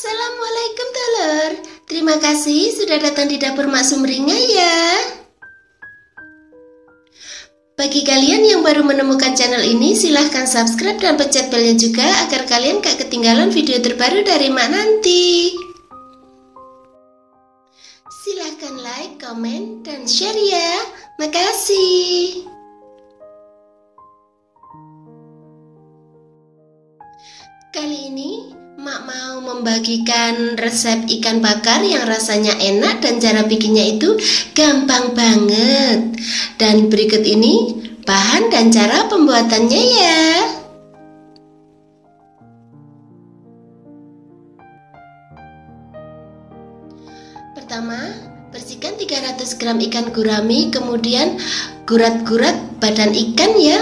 Assalamualaikum telur. Terima kasih sudah datang di dapur Mak Sumringah ya. Bagi kalian yang baru menemukan channel ini, silahkan subscribe dan pencet belnya juga agar kalian gak ketinggalan video terbaru dari Mak nanti. Silahkan like, komen, dan share ya. Makasih. Kali ini Mak mau membagikan resep ikan bakar yang rasanya enak dan cara bikinnya itu gampang banget. Dan berikut ini bahan dan cara pembuatannya ya. Pertama, bersihkan 300 gram ikan gurami, kemudian gurat-gurat badan ikan ya.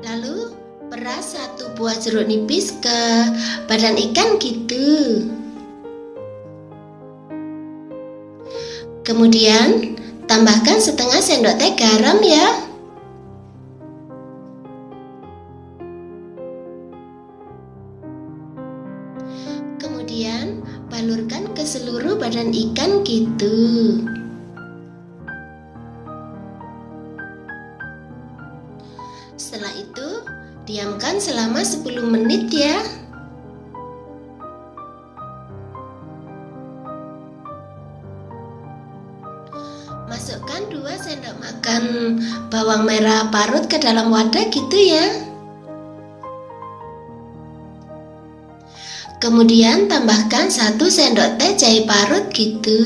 Lalu peras 1 buah jeruk nipis ke badan ikan gitu. Kemudian tambahkan setengah sendok teh garam ya. Kemudian balurkan ke seluruh badan ikan gitu. Setelah itu diamkan selama 10 menit ya. Masukkan 2 sendok makan bawang merah parut ke dalam wadah gitu ya. Kemudian tambahkan 1 sendok teh jahe parut gitu.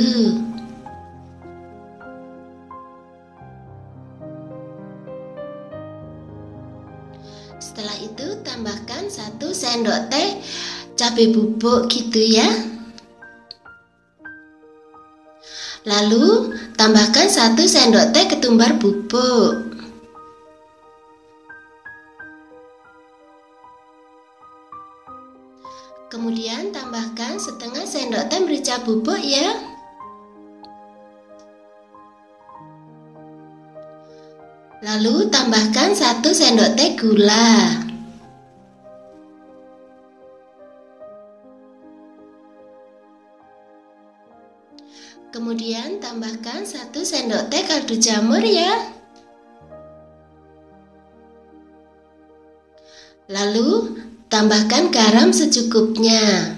Setelah itu tambahkan 1 sendok teh cabai bubuk gitu ya. Lalu tambahkan 1 sendok teh ketumbar bubuk. Kemudian tambahkan setengah sendok teh merica bubuk ya. Lalu tambahkan 1 sendok teh gula. Kemudian tambahkan 1 sendok teh kaldu jamur ya. Lalu tambahkan garam secukupnya.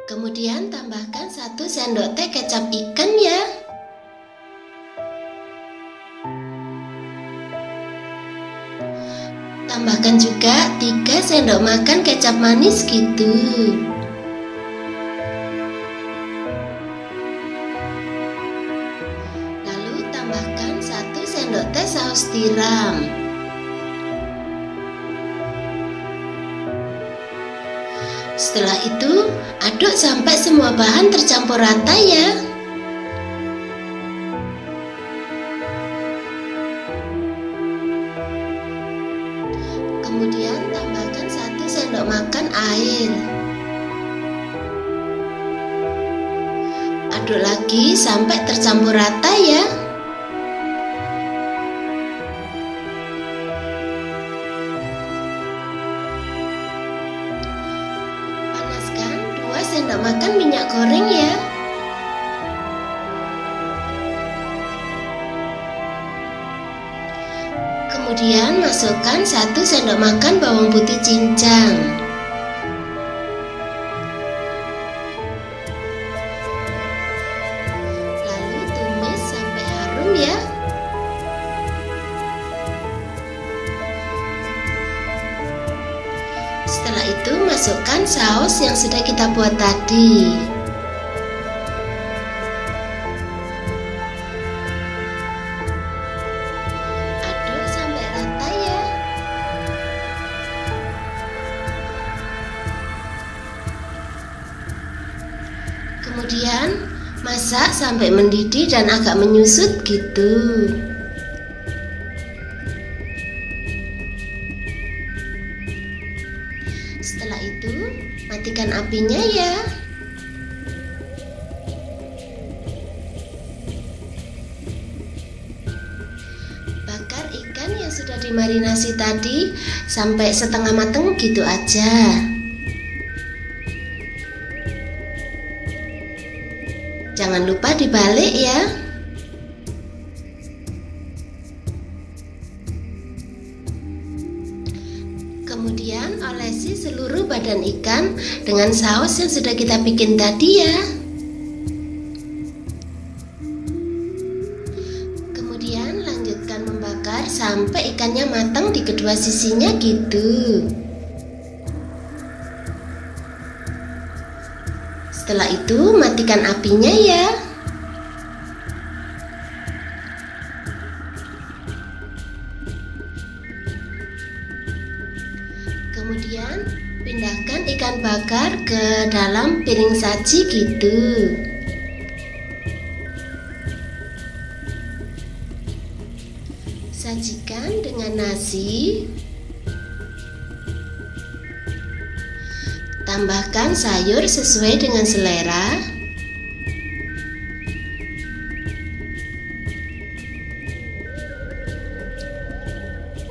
Kemudian tambahkan 1 sendok teh kecap ikan ya. Tambahkan juga 3 sendok makan kecap manis gitu. Lalu tambahkan 1 sendok teh saus tiram. Setelah itu aduk sampai semua bahan tercampur rata ya. Kemudian tambahkan 1 sendok makan air. Aduk lagi sampai tercampur rata ya. Panaskan 2 sendok makan minyak goreng ya. Kemudian masukkan 1 sendok makan bawang putih cincang. Lalu tumis sampai harum ya. Setelah itu masukkan saus yang sudah kita buat tadi. Kemudian masak sampai mendidih dan agak menyusut gitu. Setelah itu matikan apinya ya. sudah dimarinasi tadi sampai setengah mateng gitu aja. Jangan lupa dibalik ya. Kemudian olesi seluruh badan ikan dengan saus yang sudah kita bikin tadi ya. Kemudian lanjutkan membakar sampai ikannya matang di kedua sisinya gitu. Setelah itu matikan apinya ya. Kemudian pindahkan ikan bakar ke dalam piring saji gitu. Sajikan dengan nasi. Tambahkan sayur sesuai dengan selera.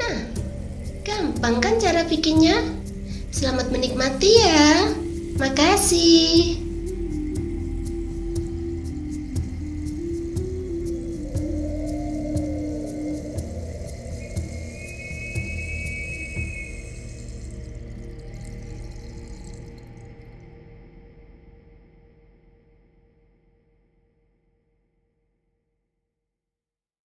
Nah, gampang kan cara bikinnya? Selamat menikmati ya. Makasih.